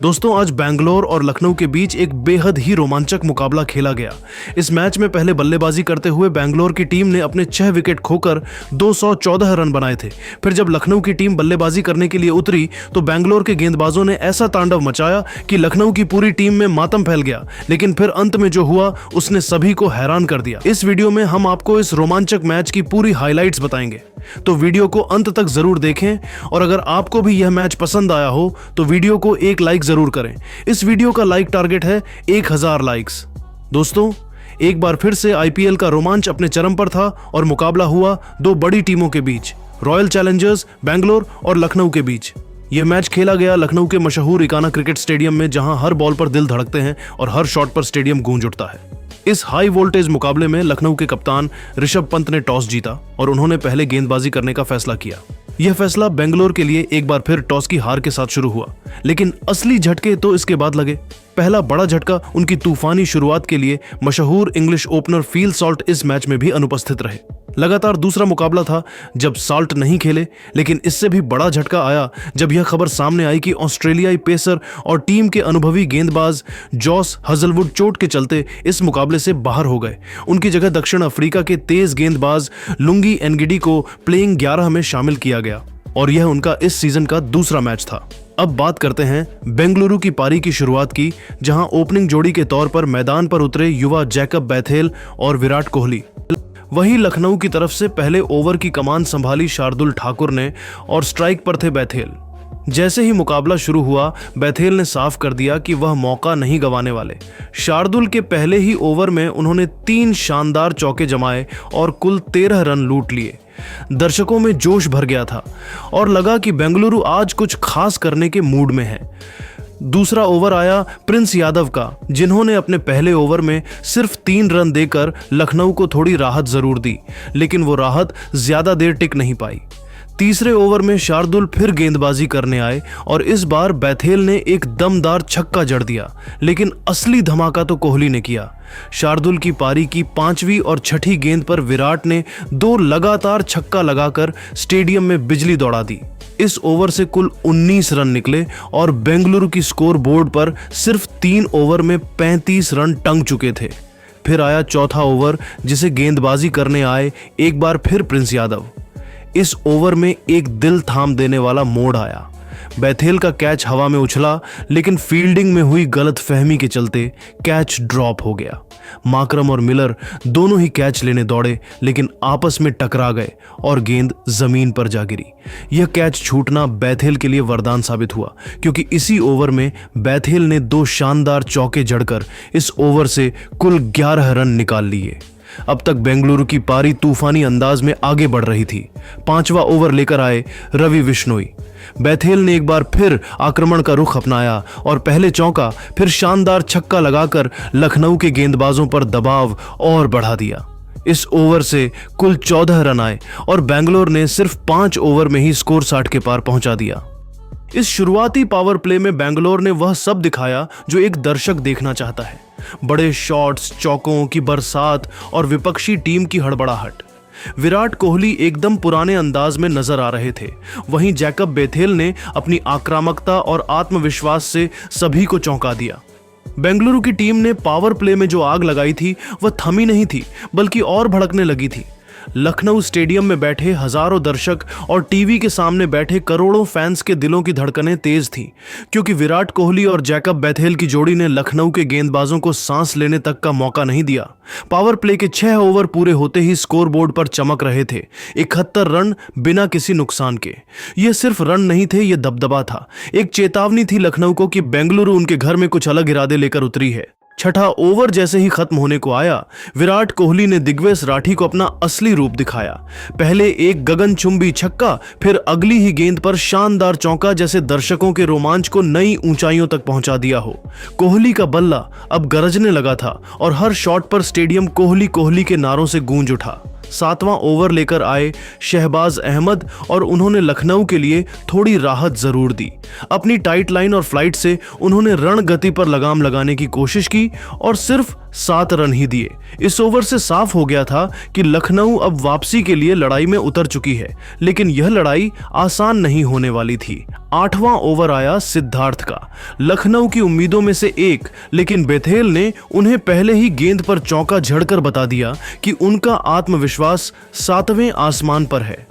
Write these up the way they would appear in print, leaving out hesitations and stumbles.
दोस्तों, आज बेंगलोर और लखनऊ के बीच एक बेहद ही रोमांचक मुकाबला खेला गया। इस मैच में पहले बल्लेबाजी करते हुए बेंगलोर की टीम ने अपने 6 विकेट खोकर 214 रन बनाए थे। फिर जब लखनऊ की टीम बल्लेबाजी करने के लिए उतरी तो बेंगलोर के गेंदबाजों ने ऐसा तांडव मचाया कि लखनऊ की पूरी टीम में मातम फैल गया। लेकिन फिर अंत में जो हुआ उसने सभी को हैरान कर दिया। इस वीडियो में हम आपको इस रोमांचक मैच की पूरी हाइलाइट्स बताएंगे, तो वीडियो को अंत तक जरूर देखें। और अगर आपको भी यह मैच पसंद आया हो तो वीडियो को एक लाइक जरूर करें। इस वीडियो का लाइक टारगेट है 1000 लाइक्स। दोस्तों, एक बार फिर से आईपीएल का रोमांच अपने चरम पर था और मुकाबला हुआ दो बड़ी टीमों के बीच, रॉयल चैलेंजर्स बेंगलोर और लखनऊ के बीच। यह मैच खेला गया लखनऊ के मशहूर इकाना क्रिकेट स्टेडियम में, जहां हर बॉल पर दिल धड़कते हैं और हर शॉट पर स्टेडियम गूंज उठता है। इस हाई वोल्टेज मुकाबले में लखनऊ के कप्तान ऋषभ पंत ने टॉस जीता और उन्होंने पहले गेंदबाजी करने का फैसला किया। यह फैसला बेंगलोर के लिए एक बार फिर टॉस की हार के साथ शुरू हुआ, लेकिन असली झटके तो इसके बाद लगे। पहला बड़ा झटका उनकी तूफानी शुरुआत के लिए मशहूर इंग्लिश ओपनर फील सॉल्ट इस मैच में भी अनुपस्थित रहे। लगातार दूसरा मुकाबला था जब सॉल्ट नहीं खेले, लेकिन इससे भी बड़ा झटका आया जब यह खबर सामने आई कि ऑस्ट्रेलियाई पेसर और टीम के अनुभवी गेंदबाज जॉस हजलवुड चोट के चलते इस मुकाबले से बाहर हो गए। उनकी जगह दक्षिण अफ्रीका के तेज गेंदबाज लुंगी एनगिडी को प्लेइंग 11 में शामिल किया गया और यह उनका इस सीजन का दूसरा मैच था। अब बात करते हैं बेंगलुरु की पारी की शुरुआत की, जहां ओपनिंग जोड़ी के तौर पर मैदान पर उतरे युवा जैकब बैथेल और विराट कोहली। वहीं लखनऊ की तरफ से पहले ओवर की कमान संभाली शार्दुल ठाकुर ने और स्ट्राइक पर थे बैथेल। जैसे ही मुकाबला शुरू हुआ, बैथेल ने साफ कर दिया कि वह मौका नहीं गंवाने वाले। शार्दुल के पहले ही ओवर में उन्होंने 3 शानदार चौके जमाए और कुल 13 रन लूट लिए। दर्शकों में जोश भर गया था और लगा कि बेंगलुरु आज कुछ खास करने के मूड में है। दूसरा ओवर आया प्रिंस यादव का, जिन्होंने अपने पहले ओवर में सिर्फ 3 रन देकर लखनऊ को थोड़ी राहत जरूर दी, लेकिन वो राहत ज्यादा देर टिक नहीं पाई। तीसरे ओवर में शार्दुल फिर गेंदबाजी करने आए और इस बार बैथेल ने एक दमदार छक्का जड़ दिया, लेकिन असली धमाका तो कोहली ने किया। शार्दुल की पारी की 5वीं और 6ठी गेंद पर विराट ने 2 लगातार छक्का लगाकर स्टेडियम में बिजली दौड़ा दी। इस ओवर से कुल 19 रन निकले और बेंगलुरु की स्कोर बोर्ड पर सिर्फ 3 ओवर में 35 रन टंग चुके थे। फिर आया चौथा ओवर, जिसे गेंदबाजी करने आए एक बार फिर प्रिंस यादव। इस ओवर में एक दिल थाम देने वाला मोड़ आया। बैथेल का कैच हवा में उछला, लेकिन फील्डिंग में हुई गलतफहमी के चलते कैच ड्रॉप हो गया। माकरम और मिलर दोनों ही कैच लेने दौड़े, लेकिन आपस में टकरा गए और गेंद जमीन पर जा गिरी। यह कैच छूटना बैथेल के लिए वरदान साबित हुआ, क्योंकि इसी ओवर में बैथेल ने 2 शानदार चौके जड़कर इस ओवर से कुल 11 रन निकाल लिए। अब तक बेंगलुरु की पारी तूफानी अंदाज में आगे बढ़ रही थी। 5वां ओवर लेकर आए रवि बिश्नोई। बैथेल ने एक बार फिर आक्रमण का रुख अपनाया और पहले चौका फिर शानदार छक्का लगाकर लखनऊ के गेंदबाजों पर दबाव और बढ़ा दिया। इस ओवर से कुल 14 रन आए और बेंगलोर ने सिर्फ 5 ओवर में ही स्कोर 60 के पार पहुंचा दिया। इस शुरुआती पावर प्ले में बेंगलोर ने वह सब दिखाया जो एक दर्शक देखना चाहता है। बड़े शॉट्स, चौकों की बरसात और विपक्षी टीम की हड़बड़ाहट। विराट कोहली एकदम पुराने अंदाज में नजर आ रहे थे। वहीं जैकब बैथेल ने अपनी आक्रामकता और आत्मविश्वास से सभी को चौंका दिया। बेंगलुरु की टीम ने पावर प्ले में जो आग लगाई थी वह थमी नहीं थी, बल्कि और भड़कने लगी थी। लखनऊ स्टेडियम में बैठे हजारों दर्शक और टीवी के सामने बैठे करोड़ों फैंस के दिलों की धड़कनें तेज थीं, क्योंकि विराट कोहली और जैकब बैथेल की जोड़ी ने लखनऊ के गेंदबाजों को सांस लेने तक का मौका नहीं दिया। पावर प्ले के 6 ओवर पूरे होते ही स्कोरबोर्ड पर चमक रहे थे 71 रन बिना किसी नुकसान के। ये सिर्फ रन नहीं थे, ये दबदबा था। एक चेतावनी थी लखनऊ को कि बेंगलुरु उनके घर में कुछ अलग इरादे लेकर उतरी है। 6ठा ओवर जैसे ही खत्म होने को आया, विराट कोहली ने दिग्वेश राठी को अपना असली रूप दिखाया। पहले एक गगनचुंबी छक्का, फिर अगली ही गेंद पर शानदार चौका, जैसे दर्शकों के रोमांच को नई ऊंचाइयों तक पहुंचा दिया हो। कोहली का बल्ला अब गरजने लगा था और हर शॉट पर स्टेडियम कोहली कोहली के नारों से गूंज उठा। 7वां ओवर लेकर आए शहबाज अहमद और उन्होंने लखनऊ के लिए थोड़ी राहत जरूर दी। अपनी टाइट लाइन और फ्लाइट से उन्होंने रण गति पर लगाम लगाने की कोशिश की और सिर्फ 7 रन ही दिए। इस ओवर से साफ हो गया था कि लखनऊ अब वापसी के लिए लड़ाई में उतर चुकी है, लेकिन यह लड़ाई आसान नहीं होने वाली थी। 8वां ओवर आया सिद्धार्थ का, लखनऊ की उम्मीदों में से एक, लेकिन बेथेल ने उन्हें पहले ही गेंद पर चौका झड़कर बता दिया कि उनका आत्मविश्वास 7वें आसमान पर है।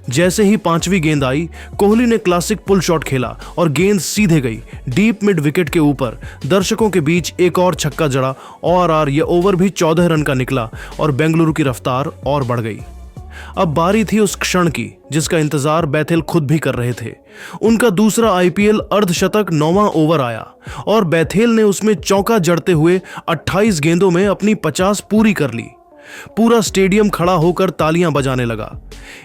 जैसे ही 5वीं गेंद आई, कोहली ने क्लासिक पुल शॉट खेला और गेंद सीधे गई डीप मिड विकेट के ऊपर। दर्शकों के बीच एक और छक्का जड़ा और यह ओवर भी 14 रन का निकला और बेंगलुरु की रफ्तार और बढ़ गई। अब बारी थी उस क्षण की जिसका इंतजार बेथेल खुद भी कर रहे थे। उनका दूसरा आईपीएल अर्धशतक 9वां ओवर आया और बेथेल ने उसमें चौका जड़ते हुए 28 गेंदों में अपनी 50 पूरी कर ली। पूरा स्टेडियम खड़ा होकर तालियां बजाने लगा।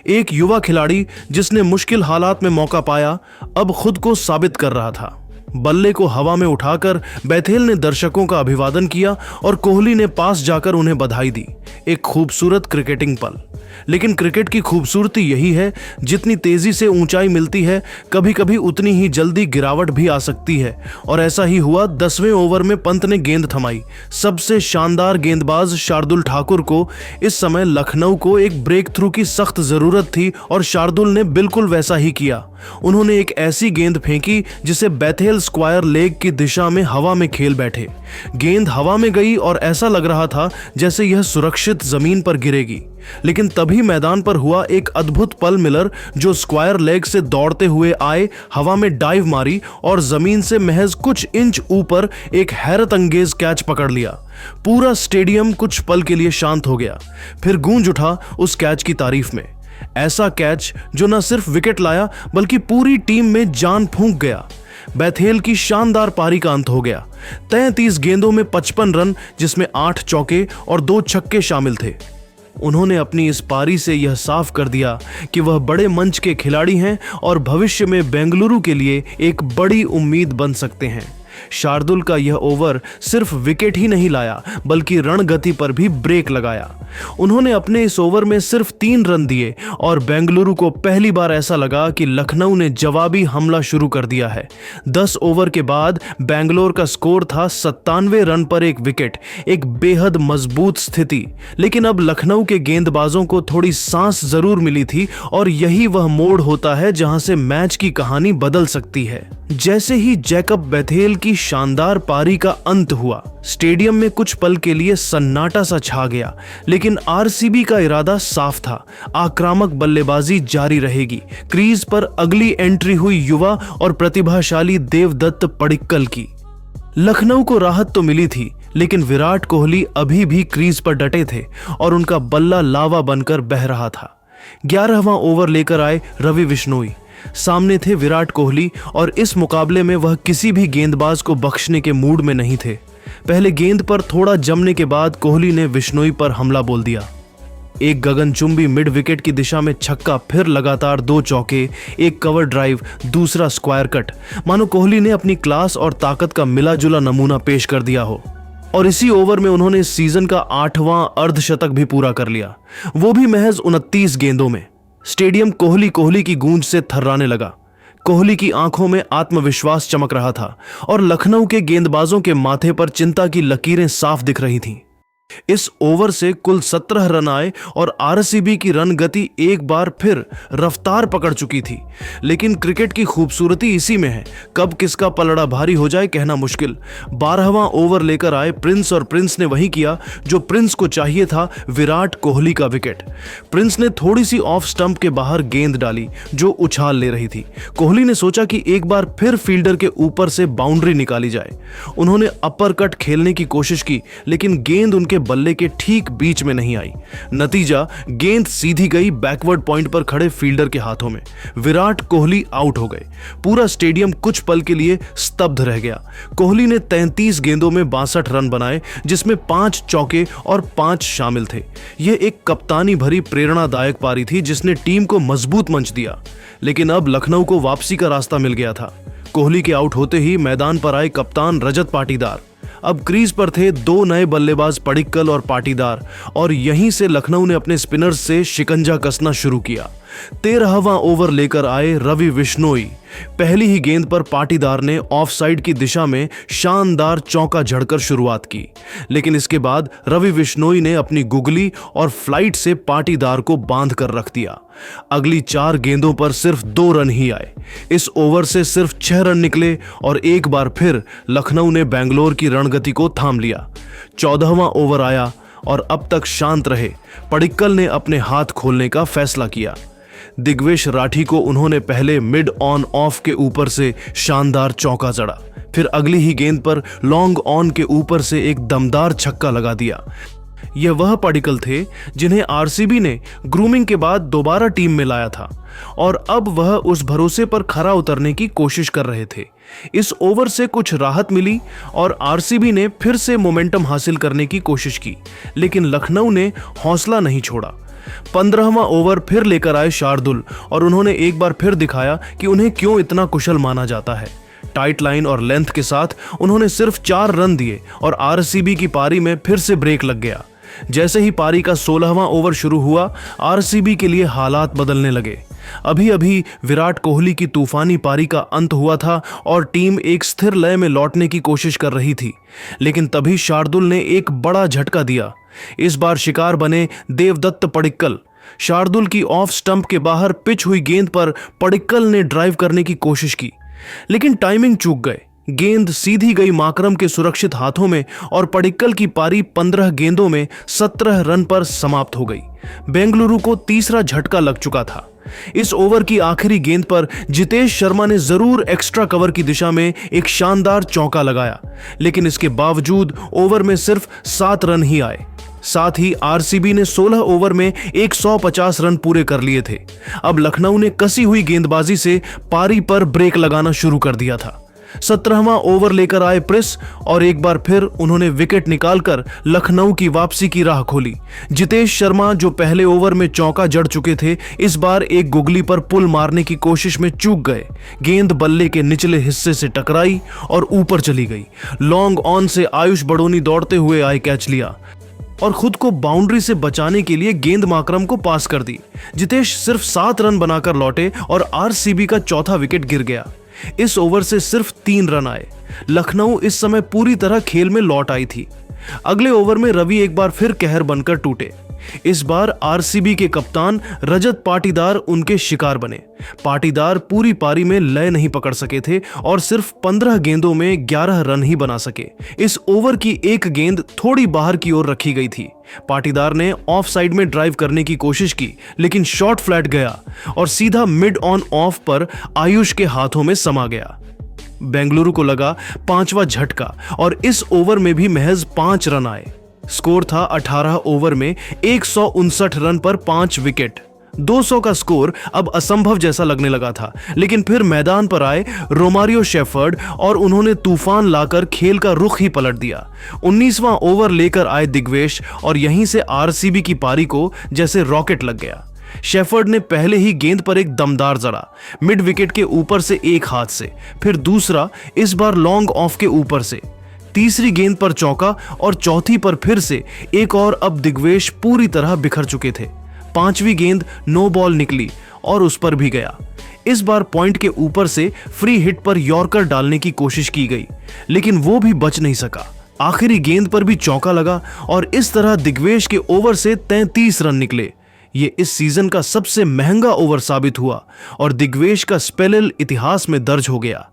एक युवा खिलाड़ी जिसने मुश्किल हालात में मौका पाया, अब खुद को साबित कर रहा था। बल्ले को हवा में उठाकर बेथेल ने दर्शकों का अभिवादन किया और कोहली ने पास जाकर उन्हें बधाई दी। एक खूबसूरत क्रिकेटिंग पल। लेकिन क्रिकेट की खूबसूरती यही है, जितनी तेजी से ऊंचाई मिलती है, कभी कभी उतनी ही जल्दी गिरावट भी आ सकती है। और ऐसा ही हुआ। 10वें ओवर में पंत ने गेंद थमाई। सबसे शानदार गेंदबाज शार्दुल ठाकुर को इस समय लखनऊ को एक ब्रेक थ्रू की सख्त जरूरत थी और शार्दुल ने बिल्कुल वैसा ही किया। उन्होंने एक ऐसी गेंद फेंकी जिसे बेथेल स्क्वायर लेग की दिशा में हवा में खेल बैठे। गेंद हवा में गई और ऐसा लग रहा था जैसे यह सुरक्षित जमीन पर गिरेगी। लेकिन तभी मैदान पर हुआ एक अद्भुत पल। मिलर जो स्क्वायर लेग से दौड़ते हुए आए, हवा में डाइव मारी और जमीन से महज कुछ इंच ऊपर एक हैरत अंगेज कैच पकड़ लिया। पूरा स्टेडियम कुछ पल के लिए शांत हो गया। फिर गूंज उठा उस कैच की तारीफ में। ऐसा कैच जो न सिर्फ विकेट लाया बल्कि पूरी टीम में जान फूंक गया। बेथेल की शानदार पारी का अंत हो गया। 33 गेंदों में 55 रन, जिसमें 8 चौके और 2 छक्के शामिल थे। उन्होंने अपनी इस पारी से यह साफ कर दिया कि वह बड़े मंच के खिलाड़ी हैं और भविष्य में बेंगलुरु के लिए एक बड़ी उम्मीद बन सकते हैं। शार्दुल का यह ओवर सिर्फ विकेट ही नहीं लाया बल्कि रणगति पर भी ब्रेक लगाया। उन्होंने अपने इस ओवर में सिर्फ 3 रन दिए और बेंगलुरु को पहली बार ऐसा लगा कि लखनऊ ने जवाबी हमला शुरू कर दिया है। 10 ओवर के बाद बेंगलोर का स्कोर था 97 रन पर 1 विकेट, एक बेहद मजबूत स्थिति। लेकिन अब लखनऊ के गेंदबाजों को थोड़ी सांस जरूर मिली थी और यही वह मोड़ होता है जहां से मैच की कहानी बदल सकती है। जैसे ही जैकब बेथेल की शानदार पारी का अंत हुआ, स्टेडियम में कुछ पल के लिए सन्नाटा सा छा गया। लेकिन आरसीबी का इरादा साफ था, आक्रामक बल्लेबाजी जारी रहेगी। क्रीज पर अगली एंट्री हुई युवा और प्रतिभाशाली देवदत्त पडिक्कल की। लखनऊ को राहत तो मिली थी, लेकिन विराट कोहली अभी भी क्रीज पर डटे थे और उनका बल्ला लावा बनकर बह रहा था। 11वां ओवर लेकर आए रवि बिश्नोई। सामने थे विराट कोहली और इस मुकाबले में वह किसी भी गेंदबाज को बख्शने के मूड में नहीं थे। पहले गेंद पर थोड़ा जमने के बाद कोहली ने बिश्नोई पर हमला बोल दिया। एक गगनचुंबी मिड विकेट की दिशा में छक्का, फिर लगातार 2 चौके, एक कवर ड्राइव, दूसरा स्क्वायर कट। मानो कोहली ने अपनी क्लास और ताकत का मिला जुला नमूना पेश कर दिया हो। और इसी ओवर में उन्होंने इस सीजन का 8वां अर्धशतक भी पूरा कर लिया, वो भी महज 29 गेंदों में। स्टेडियम कोहली कोहली की गूंज से थर्राने लगा। कोहली की आंखों में आत्मविश्वास चमक रहा था और लखनऊ के गेंदबाजों के माथे पर चिंता की लकीरें साफ दिख रही थीं। इस ओवर से कुल 17 रन आए और आरसीबी की रन गति एक बार फिर रफ्तार पकड़ चुकी थी। लेकिन क्रिकेट की खूबसूरती इसी में है, कब किसका पलड़ा भारी हो जाए कहना मुश्किल। 12वां ओवर लेकर आए प्रिंस और प्रिंस ने वही किया जो प्रिंस को चाहिए था, विराट कोहली का विकेट। प्रिंस ने थोड़ी सी ऑफ स्टंप के बाहर गेंद डाली जो उछाल ले रही थी। कोहली ने सोचा कि एक बार फिर फील्डर के ऊपर से बाउंड्री निकाली जाए। उन्होंने अपर कट खेलने की कोशिश की, लेकिन गेंद उनके बल्ले के ठीक बीच में नहीं आई। नतीजा, गेंद सीधी गई बैकवर्ड पॉइंट पर खड़े फील्डर के हाथों में। विराट कोहली आउट हो गए। पूरा स्टेडियम कुछ पल के लिए स्तब्ध रह गया। कोहली ने 33 गेंदों में 62 रन बनाए, जिसमें 5 चौके और 5 शामिल थे। यह एक कप्तानी भरी प्रेरणादायक पारी थी जिसने टीम को मजबूत मंच दिया। लेकिन अब लखनऊ को वापसी का रास्ता मिल गया था। कोहली के आउट होते ही मैदान पर आए कप्तान रजत पाटीदार। अब क्रीज पर थे 2 नए बल्लेबाज पडिक्कल और पाटीदार, और यहीं से लखनऊ ने अपने स्पिनर्स से शिकंजा कसना शुरू किया। 13वां ओवर लेकर आए रवि बिश्नोई। पहली ही गेंद पर पाटीदार ने ऑफ साइड की दिशा में शानदार चौका जड़कर शुरुआत की, लेकिन इसके बाद रवि बिश्नोई ने अपनी गुगली और फ्लाइट से पाटीदार को बांध कर रख दिया। अगली 4 गेंदों पर सिर्फ 2 रन ही आए। इस ओवर से सिर्फ 6 रन निकले और एक बार फिर लखनऊ ने बेंगलोर की रणगति को थाम लिया। 14वां ओवर आया और अब तक शांत रहे पडिक्कल ने अपने हाथ खोलने का फैसला किया। दिग्वेश राठी को उन्होंने पहले मिड ऑन ऑफ के ऊपर से शानदार चौका जड़ा, फिर अगली ही गेंद पर लॉन्ग ऑन के ऊपर से एक दमदार छक्का लगा दिया। यह वह पडिक्कल थे जिन्हें आरसीबी ने ग्रूमिंग के बाद दोबारा टीम में लाया था और अब वह उस भरोसे पर खरा उतरने की कोशिश कर रहे थे। इस ओवर से कुछ राहत मिली और आरसीबी ने फिर से मोमेंटम हासिल करने की कोशिश की, लेकिन लखनऊ ने हौसला नहीं छोड़ा। 15वां ओवर फिर लेकर आए शार्दुल और उन्होंने एक बार फिर दिखाया कि उन्हें क्यों इतना कुशल माना जाता है। टाइट लाइन और लेंथ के साथ उन्होंने सिर्फ 4 रन दिए और आरसीबी की पारी में फिर से ब्रेक लग गया। जैसे ही पारी का 16वां ओवर शुरू हुआ, आरसीबी के लिए हालात बदलने लगे। अभी अभी विराट कोहली की तूफानी पारी का अंत हुआ था और टीम एक स्थिर लय में लौटने की कोशिश कर रही थी, लेकिन तभी शार्दुल ने एक बड़ा झटका दिया। इस बार शिकार बने देवदत्त पडिक्कल। शार्दुल की ऑफ स्टंप के बाहर पिच हुई गेंद पर पडिक्कल ने ड्राइव करने की कोशिश की, लेकिन टाइमिंग चूक गए। गेंद सीधी गई माकरम के सुरक्षित हाथों में और पडिक्कल की पारी 15 गेंदों में 17 रन पर समाप्त हो गई। बेंगलुरु को तीसरा झटका लग चुका था। इस ओवर की आखिरी गेंद पर जितेश शर्मा ने जरूर एक्स्ट्रा कवर की दिशा में एक शानदार चौका लगाया, लेकिन इसके बावजूद ओवर में सिर्फ 7 रन ही आए। साथ ही आरसीबी ने 16 ओवर में 150 रन पूरे कर लिए थे। अब लखनऊ ने कसी हुई गेंदबाजी से पारी पर ब्रेक लगाना शुरू कर दिया था। 17वां ओवर लेकर आए प्रिस और एक बार फिर उन्होंने विकेट निकालकर लखनऊ की वापसी की राह खोली। जितेश शर्मा, जो पहले ओवर में चौका जड़ चुके थे, इस बार एक गुगली पर पुल मारने की कोशिश में चूक गए। गेंद बल्ले के निचले हिस्से से टकराई और ऊपर चली गई। लॉन्ग ऑन से आयुष बड़ोनी दौड़ते हुए आए कैच लिया और खुद को बाउंड्री से बचाने के लिए गेंद माकरम को पास कर दी। जितेश सिर्फ 7 रन बनाकर लौटे और आरसीबी का चौथा विकेट गिर गया। इस ओवर से सिर्फ 3 रन आए। लखनऊ इस समय पूरी तरह खेल में लौट आई थी। अगले ओवर में रवि एक बार फिर कहर बनकर टूटे। इस बार आरसीबी के कप्तान रजत पाटीदार उनके शिकार बने। पाटीदार पूरी पारी में लय नहीं पकड़ सके थे और सिर्फ 15 गेंदों में 11 रन ही बना सके। इस ओवर की एक गेंद थोड़ी बाहर की ओर रखी गई थी। पाटीदार ने ऑफ साइड में ड्राइव करने की कोशिश की, लेकिन शॉट फ्लैट गया और सीधा मिड ऑन ऑफ पर आयुष के हाथों में समा गया। बेंगलुरु को लगा 5वां झटका और इस ओवर में भी महज 5 रन आए। स्कोर था 18 ओवर में 159 रन पर 5 विकेट। 200 का स्कोर अब असंभव जैसा लगने लगा था, लेकिन फिर मैदान पर आए रोमारियो शेफर्ड और उन्होंने तूफान लाकर खेल का रुख ही पलट दिया। 19वां ओवर लेकर आए दिग्वेश और यहीं से आरसीबी की पारी को जैसे रॉकेट लग गया। शेफर्ड ने पहले ही गेंद पर एक दमदार जड़ा, मिड विकेट के ऊपर से एक हाथ से, फिर दूसरा, इस बार लॉन्ग ऑफ के ऊपर से, तीसरी गेंद पर चौका और चौथी पर फिर से एक और। अब दिग्वेश पूरी तरह बिखर चुके थे। 5वीं गेंद नो बॉल निकली और उस पर भी गया। इस बार पॉइंट के ऊपर से फ्री हिट पर यॉर्कर डालने की कोशिश की गई, लेकिन वो भी बच नहीं सका। आखिरी गेंद पर भी चौका लगा और इस तरह दिग्वेश के ओवर से 33 रन निकले। ये इस सीजन का सबसे महंगा ओवर साबित हुआ और दिग्वेश का स्पेल इतिहास में दर्ज हो गया।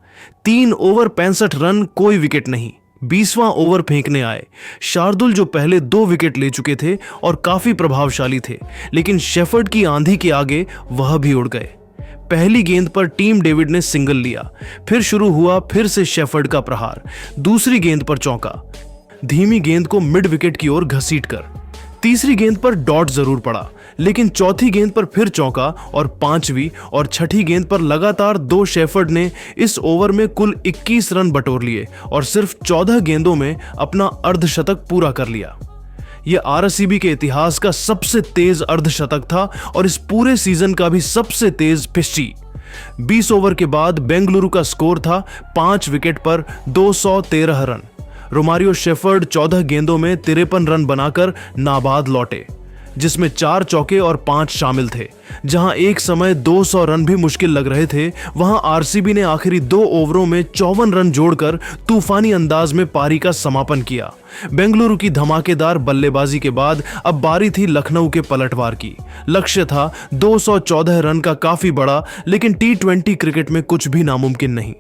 3 ओवर 65 रन, कोई विकेट नहीं। 20वां ओवर फेंकने आए शार्दुल, जो पहले 2 विकेट ले चुके थे और काफी प्रभावशाली थे, लेकिन शेफर्ड की आंधी के आगे वह भी उड़ गए। पहली गेंद पर टीम डेविड ने सिंगल लिया, फिर शुरू हुआ फिर से शेफर्ड का प्रहार। दूसरी गेंद पर चौका, धीमी गेंद को मिड विकेट की ओर घसीटकर। तीसरी गेंद पर डॉट जरूर पड़ा, लेकिन चौथी गेंद पर फिर चौका और 5वीं और 6ठी गेंद पर लगातार 2 शेफर्ड ने इस ओवर में कुल 21 रन बटोर लिए और सिर्फ 14 गेंदों में अपना अर्धशतक पूरा कर लिया। यह आरसीबी के इतिहास का सबसे तेज अर्धशतक था और इस पूरे सीजन का भी सबसे तेज फिस्टी। 20 ओवर के बाद बेंगलुरु का स्कोर था 5 विकेट पर 213 रन। रोमारियो शेफर्ड 14 गेंदों में 53 रन बनाकर नाबाद लौटे। जिसमें 4 चौके और 5 शामिल थे। जहां एक समय 200 रन भी मुश्किल लग रहे थे, वहां आरसीबी ने आखिरी 2 ओवरों में 54 रन जोड़कर तूफानी अंदाज में पारी का समापन किया। बेंगलुरु की धमाकेदार बल्लेबाजी के बाद अब बारी थी लखनऊ के पलटवार की। लक्ष्य था 214 रन का, काफी बड़ा, लेकिन टी20 क्रिकेट में कुछ भी नामुमकिन नहीं।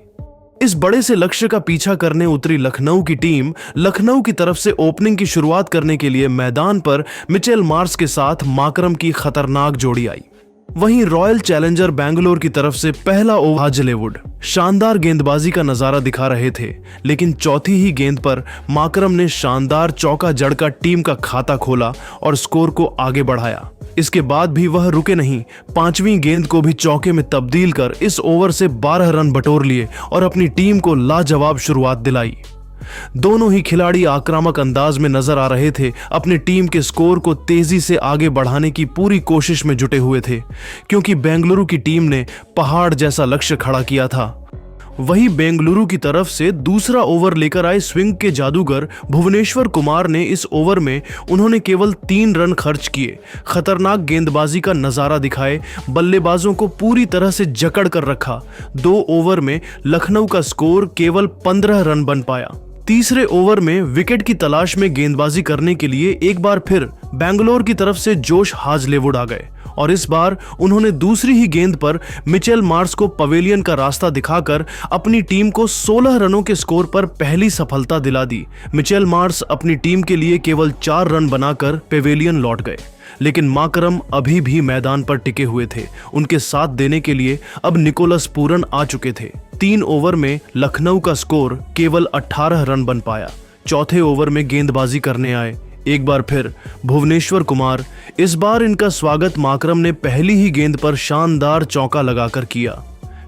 इस बड़े से लक्ष्य का पीछा करने उतरी लखनऊ की टीम लखनऊ की तरफ से ओपनिंग की शुरुआत करने के लिए मैदान पर मिचेल मार्श के साथ माकरम की खतरनाक जोड़ी आई। वहीं रॉयल चैलेंजर बैंगलोर की तरफ से पहला ओवर हाजलेवुड शानदार गेंदबाजी का नजारा दिखा रहे थे, लेकिन चौथी ही गेंद पर माकरम ने शानदार चौका जड़का टीम का खाता खोला और स्कोर को आगे बढ़ाया। इसके बाद भी वह रुके नहीं, 5वीं गेंद को भी चौके में तब्दील कर इस ओवर से 12 रन बटोर लिए और अपनी टीम को लाजवाब शुरुआत दिलाई। दोनों ही खिलाड़ी आक्रामक अंदाज में नजर आ रहे थे, अपनी टीम के स्कोर को तेजी से आगे बढ़ाने की पूरी कोशिश में जुटे हुए थे, क्योंकि बेंगलुरु की टीम ने पहाड़ जैसा लक्ष्य खड़ा किया था। वही बेंगलुरु की तरफ से दूसरा ओवर लेकर आए स्विंग के जादूगर भुवनेश्वर कुमार ने इस ओवर में उन्होंने केवल 3 रन खर्च किए, खतरनाक गेंदबाजी का नजारा दिखाए, बल्लेबाजों को पूरी तरह से जकड़ कर रखा। 2 ओवर में लखनऊ का स्कोर केवल 15 रन बन पाया। तीसरे ओवर में विकेट की तलाश में गेंदबाजी करने के लिए एक बार फिर बैंगलोर की तरफ से जोश हाजलेवुड आ गए और इस बार उन्होंने दूसरी ही गेंद पर मिचेल मार्श को पवेलियन का रास्ता दिखाकर अपनी टीम को 16 रनों के स्कोर पर पहली सफलता दिला दी। मिचेल मार्श अपनी टीम के लिए केवल 4 रन बनाकर पवेलियन लौट गए, लेकिन माकरम अभी भी मैदान पर टिके हुए थे। उनके साथ देने के लिए अब निकोलस पूरन आ चुके थे। 3 ओवर में लखनऊ का स्कोर केवल 18 रन बन पाया। चौथे ओवर में गेंदबाजी करने आए एक बार फिर भुवनेश्वर कुमार। इस बार इनका स्वागत माकरम ने पहली ही गेंद पर शानदार चौका लगाकर किया।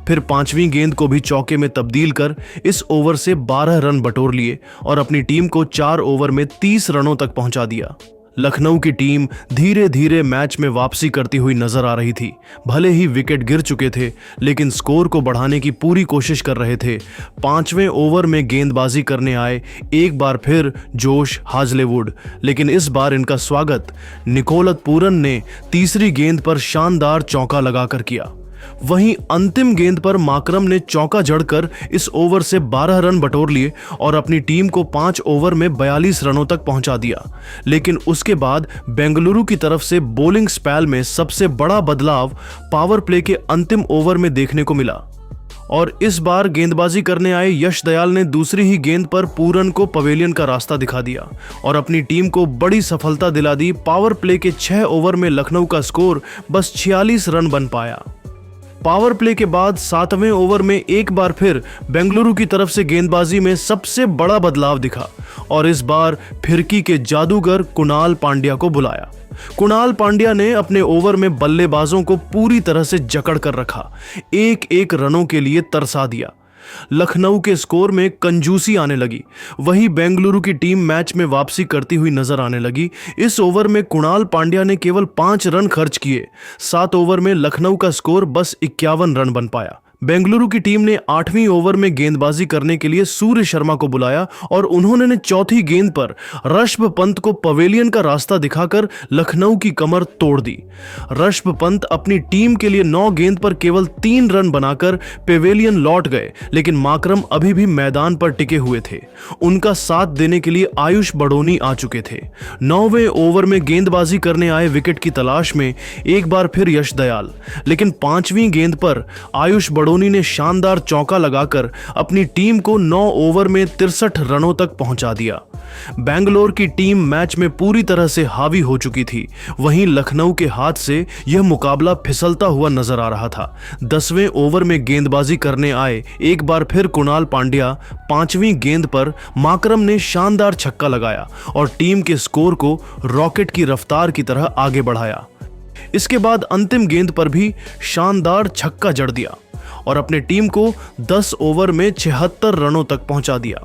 फिर 5वीं गेंद को भी चौके में तब्दील कर इस ओवर से 12 रन बटोर लिए और अपनी टीम को 4 ओवर में 30 रनों तक पहुंचा दिया। लखनऊ की टीम धीरे धीरे मैच में वापसी करती हुई नजर आ रही थी। भले ही विकेट गिर चुके थे, लेकिन स्कोर को बढ़ाने की पूरी कोशिश कर रहे थे। 5वें ओवर में गेंदबाजी करने आए एक बार फिर जोश हाजलेवुड, लेकिन इस बार इनका स्वागत निकोलस पूरन ने तीसरी गेंद पर शानदार चौका लगाकर किया। वहीं अंतिम गेंद पर माकरम ने चौका जड़कर इस ओवर से 12 रन बटोर लिए और अपनी टीम को 5 ओवर में 42 रनों तक पहुंचा दिया। लेकिन उसके बाद बेंगलुरु की तरफ से बॉलिंग स्पेल में सबसे बड़ा बदलाव पावर प्ले के अंतिम ओवर में देखने को मिला और इस बार गेंदबाजी करने आए यश दयाल ने दूसरी ही गेंद पर पूरन को पवेलियन का रास्ता दिखा दिया और अपनी टीम को बड़ी सफलता दिला दी। पावर प्ले के 6 ओवर में लखनऊ का स्कोर बस 46 रन बन पाया। पावर प्ले के बाद 7वें ओवर में एक बार फिर बेंगलुरु की तरफ से गेंदबाजी में सबसे बड़ा बदलाव दिखा और इस बार फिरकी के जादूगर कुणाल पांड्या को बुलाया। कुणाल पांड्या ने अपने ओवर में बल्लेबाजों को पूरी तरह से जकड़ कर रखा, एक एक रनों के लिए तरसा दिया। लखनऊ के स्कोर में कंजूसी आने लगी। वहीं बेंगलुरु की टीम मैच में वापसी करती हुई नजर आने लगी। इस ओवर में कुणाल पांड्या ने केवल 5 रन खर्च किए। 7 ओवर में लखनऊ का स्कोर बस 51 रन बन पाया। बेंगलुरु की टीम ने 8वीं ओवर में गेंदबाजी करने के लिए सूर्य शर्मा को बुलाया और उन्होंने चौथी गेंद पर ऋषभ पंत को पवेलियन का रास्ता दिखाकर लखनऊ की कमर तोड़ दी। ऋषभ पंत अपनी टीम के लिए 9 गेंद पर केवल 3 रन बनाकर पवेलियन लौट गए, लेकिन माकरम अभी भी मैदान पर टिके हुए थे। उनका साथ देने के लिए आयुष बड़ोनी आ चुके थे। 9वें ओवर में गेंदबाजी करने आए विकेट की तलाश में एक बार फिर यश दयाल, लेकिन 5वीं गेंद पर आयुष बड़ोनी ने शानदार चौका लगाकर अपनी टीम को 9 ओवर में 63 रनों तक पहुंचा दिया। बेंगलोर की टीम मैच में पूरी तरह से हावी हो चुकी थी। वहीं लखनऊ के हाथ से यह मुकाबला फिसलता हुआ नजर आ रहा था। 10वें ओवर में गेंदबाजी करने आए एक बार फिर कुणाल पांड्या। 5वीं गेंद पर माकरम ने शानदार छक्का लगाया और टीम के स्कोर को रॉकेट की रफ्तार की तरह आगे बढ़ाया। इसके बाद अंतिम गेंद पर भी शानदार छक्का जड़ दिया और अपने टीम को 10 ओवर में 76 रनों तक पहुंचा दिया।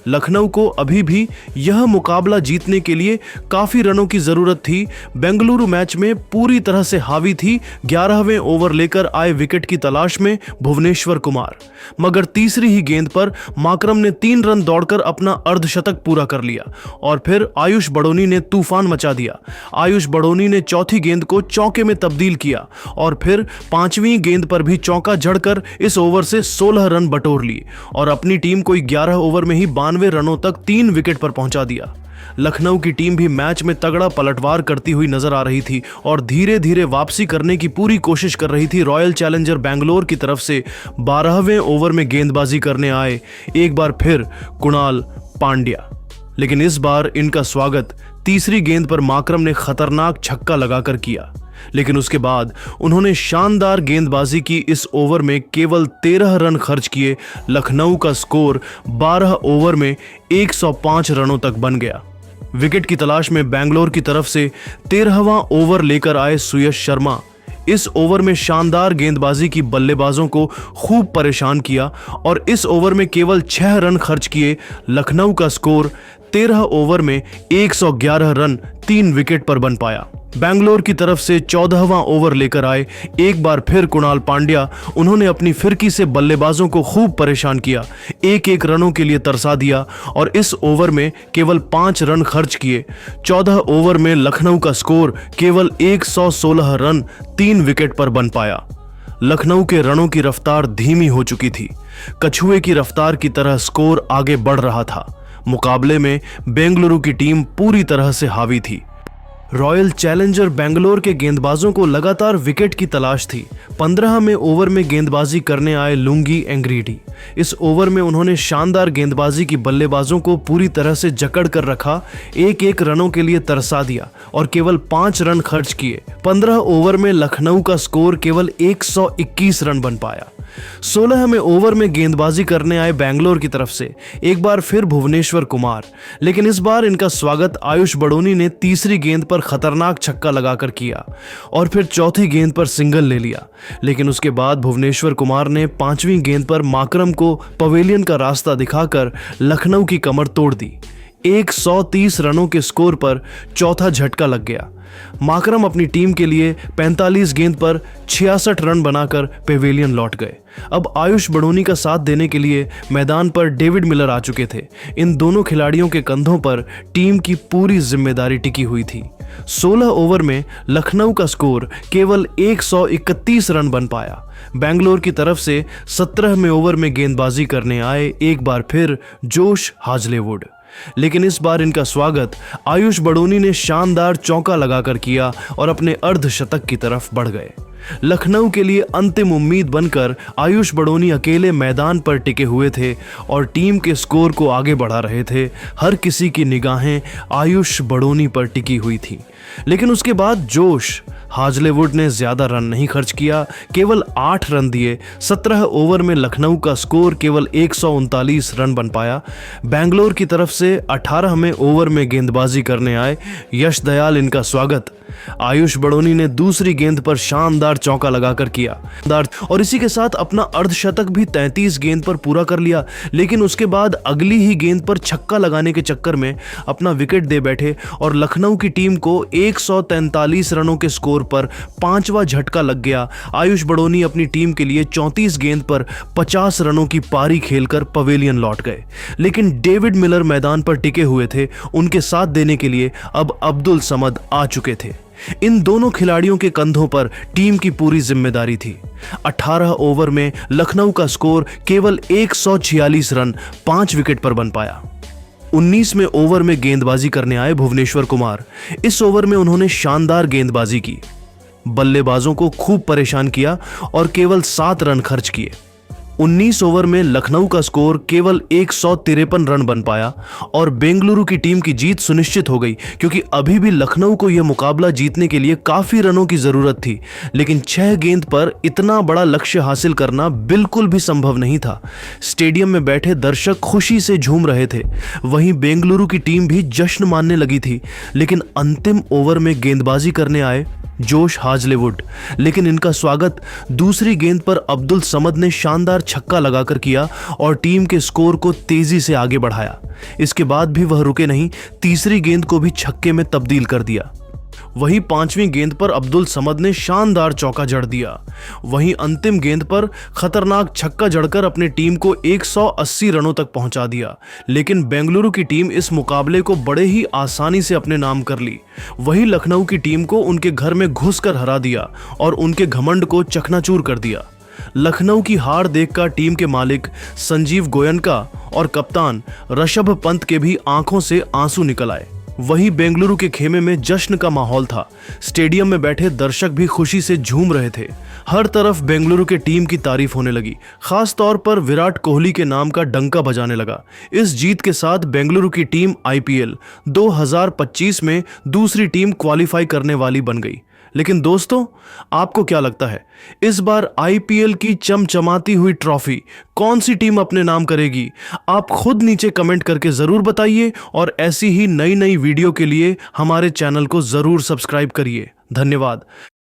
लखनऊ को अभी भी यह मुकाबला जीतने के लिए काफी रनों की जरूरत थी। बेंगलुरु मैच में पूरी तरह से हावी थी। 11वें ओवर लेकर आए विकेट की तलाश में भुवनेश्वर कुमार, मगर तीसरी ही गेंद पर माकरम ने 3 रन दौड़कर अपना अर्धशतक पूरा कर लिया और फिर आयुष बड़ोनी ने तूफान मचा दिया। आयुष बड़ोनी ने चौथी गेंद को चौके में तब्दील किया और फिर 5वीं गेंद पर भी चौका जड़कर इस ओवर से 16 रन बटोर लिए और अपनी टीम को 11 ओवर में ही 92 रनों तक 3 विकेट पर पहुंचा दिया। लखनऊ की टीम भी मैच में तगड़ा पलटवार करती हुई नजर आ रही थी और धीरे धीरे वापसी करने की पूरी कोशिश कर रही थी। रॉयल चैलेंजर बैंगलोर की तरफ से 12वें ओवर में गेंदबाजी करने आए एक बार फिर कुणाल पांड्या, लेकिन इस बार इनका स्वागत तीसरी गेंद पर माकरम ने खतरनाक छक्का लगाकर किया, लेकिन उसके बाद उन्होंने शानदार गेंदबाजी की। इस ओवर में केवल 13 रन खर्च किए। लखनऊ का स्कोर 12 ओवर में 105 रनों तक बन गया। विकेट की तलाश में बैंगलोर की तरफ से 13वां ओवर लेकर आए सुयश शर्मा। इस ओवर में शानदार गेंदबाजी की बल्लेबाजों को खूब परेशान किया और इस ओवर में केवल 6 रन खर्च किए। लखनऊ का स्कोर 13 ओवर में 111 रन 3 विकेट पर बन पाया। बैंगलोर की तरफ से 14वां ओवर लेकर आए एक बार फिर कुणाल पांड्या। उन्होंने अपनी फिरकी से बल्लेबाजों को खूब परेशान किया, एक रनों के लिए तरसा दिया और इस ओवर में केवल 5 रन खर्च किए। 14 ओवर में लखनऊ का स्कोर केवल 116 रन 3 विकेट पर बन पाया। लखनऊ के रनों की रफ्तार धीमी हो चुकी थी। कछुए की रफ्तार की तरह स्कोर आगे बढ़ रहा था। मुकाबले में बेंगलुरु की टीम पूरी तरह से हावी थी। रॉयल चैलेंजर बेंगलोर के गेंदबाजों को लगातार विकेट की तलाश थी। 15वें ओवर में गेंदबाजी करने आए लुंगी एंग्रीडी। इस ओवर में उन्होंने शानदार गेंदबाजी की बल्लेबाजों को पूरी तरह से जकड़ कर रखा, एक रनों के लिए तरसा दिया और केवल 5 रन खर्च किए। 15 ओवर में लखनऊ का स्कोर केवल 121 रन बन पाया। 16वें ओवर में गेंदबाजी करने आए बैंगलोर की तरफ से एक बार फिर भुवनेश्वर कुमार, लेकिन इस बार इनका स्वागत आयुष बड़ोनी ने तीसरी गेंद पर खतरनाक छक्का लगाकर किया और फिर चौथी गेंद पर सिंगल ले लिया। लेकिन उसके बाद भुवनेश्वर कुमार ने 5वीं गेंद पर माकरम को पवेलियन का रास्ता दिखाकर लखनऊ की कमर तोड़ दी। 130 रनों के स्कोर पर चौथा झटका लग गया। माकरम अपनी टीम के लिए 45 गेंद पर 66 रन बनाकर पेवेलियन लौट गए। अब आयुष बड़ोनी का साथ देने के लिए मैदान पर डेविड मिलर आ चुके थे। इन दोनों खिलाड़ियों के कंधों पर टीम की पूरी जिम्मेदारी टिकी हुई थी। 16 ओवर में लखनऊ का स्कोर केवल 131 रन बन पाया। बैंगलोर की तरफ से 17वें ओवर में गेंदबाजी करने आए एक बार फिर जोश हाजलेवुड, लेकिन इस बार इनका स्वागत आयुष बड़ोनी ने शानदार चौका लगाकर किया और अपने अर्धशतक की तरफ बढ़ गए। लखनऊ के लिए अंतिम उम्मीद बनकर आयुष बड़ोनी अकेले मैदान पर टिके हुए थे और टीम के स्कोर को आगे बढ़ा रहे थे। हर किसी की निगाहें आयुष बड़ोनी पर टिकी हुई थी, लेकिन उसके बाद जोश हाजलेवुड ने ज्यादा रन नहीं खर्च किया, केवल 8 रन दिए। 17 ओवर में लखनऊ का स्कोर केवल 139 रन बन पाया। बैंगलोर की तरफ से 18वें ओवर में गेंदबाजी करने आए यश दयाल, इनका स्वागत आयुष बड़ोनी ने दूसरी गेंद पर शानदार चौका लगाकर किया और इसी के साथ अपना अर्धशतक भी 33 गेंद पर पूरा कर लिया। लेकिन उसके बाद अगली ही गेंद पर छक्का लगाने के चक्कर में अपना विकेट दे बैठे और लखनऊ की टीम को 143 रनों के स्कोर पर 5वां झटका लग गया। आयुष बड़ोनी अपनी टीम के लिए 34 गेंद पर 50 रनों की पारी खेलकर पवेलियन लौट गए, लेकिन डेविड मिलर मैदान पर टिके हुए थे। उनके साथ देने के लिए अब अब्दुल समद आ चुके थे। इन दोनों खिलाड़ियों के कंधों पर टीम की पूरी जिम्मेदारी थी। 18 ओवर में लखनऊ का स्कोर केवल 146 रन 5 विकेट पर बन पाया। 19वें ओवर में गेंदबाजी करने आए भुवनेश्वर कुमार। इस ओवर में उन्होंने शानदार गेंदबाजी की, बल्लेबाजों को खूब परेशान किया और केवल 7 रन खर्च किए। 19 ओवर में लखनऊ का स्कोर केवल 153 रन बन पाया और बेंगलुरु की टीम की जीत सुनिश्चित हो गई, क्योंकि अभी भी लखनऊ को यह मुकाबला जीतने के लिए काफी रनों की जरूरत थी। लेकिन 6 गेंद पर इतना बड़ा लक्ष्य हासिल करना बिल्कुल भी संभव नहीं था। स्टेडियम में बैठे दर्शक खुशी से झूम रहे थे, वहीं बेंगलुरु की टीम भी जश्न मानने लगी थी। लेकिन अंतिम ओवर में गेंदबाजी करने आए जोश हाजलेवुड। लेकिन इनका स्वागत दूसरी गेंद पर अब्दुल समद ने शानदार छक्का लगाकर किया और टीम के स्कोर को तेजी से आगे बढ़ाया। इसके बाद भी वह रुके नहीं, तीसरी गेंद को भी छक्के में तब्दील कर दिया। वहीं पांचवीं गेंद पर अब्दुल समद ने शानदार चौका जड़ दिया। वहीं अंतिम गेंद पर खतरनाक छक्का जड़कर अपनी टीम को 180 रनों तक पहुंचा दिया। लेकिन बेंगलुरु की टीम इस मुकाबले को बड़े ही आसानी से अपने नाम कर ली। वहीं लखनऊ की टीम को उनके घर में घुसकर हरा दिया और उनके घमंड को चकनाचूर कर दिया। लखनऊ की हार देखकर टीम के मालिक संजीव गोयनका और कप्तान ऋषभ पंत के भी आंखों से आंसू निकल आए। वहीं बेंगलुरु के खेमे में जश्न का माहौल था। स्टेडियम में बैठे दर्शक भी खुशी से झूम रहे थे। हर तरफ बेंगलुरु के टीम की तारीफ होने लगी। खास तौर पर विराट कोहली के नाम का डंका बजाने लगा। इस जीत के साथ बेंगलुरु की टीम IPL 2025 में दूसरी टीम क्वालिफाई करने वाली बन गई। लेकिन दोस्तों, आपको क्या लगता है, इस बार IPL की चमचमाती हुई ट्रॉफी कौन सी टीम अपने नाम करेगी? आप खुद नीचे कमेंट करके जरूर बताइए और ऐसी ही नई नई वीडियो के लिए हमारे चैनल को जरूर सब्सक्राइब करिए। धन्यवाद।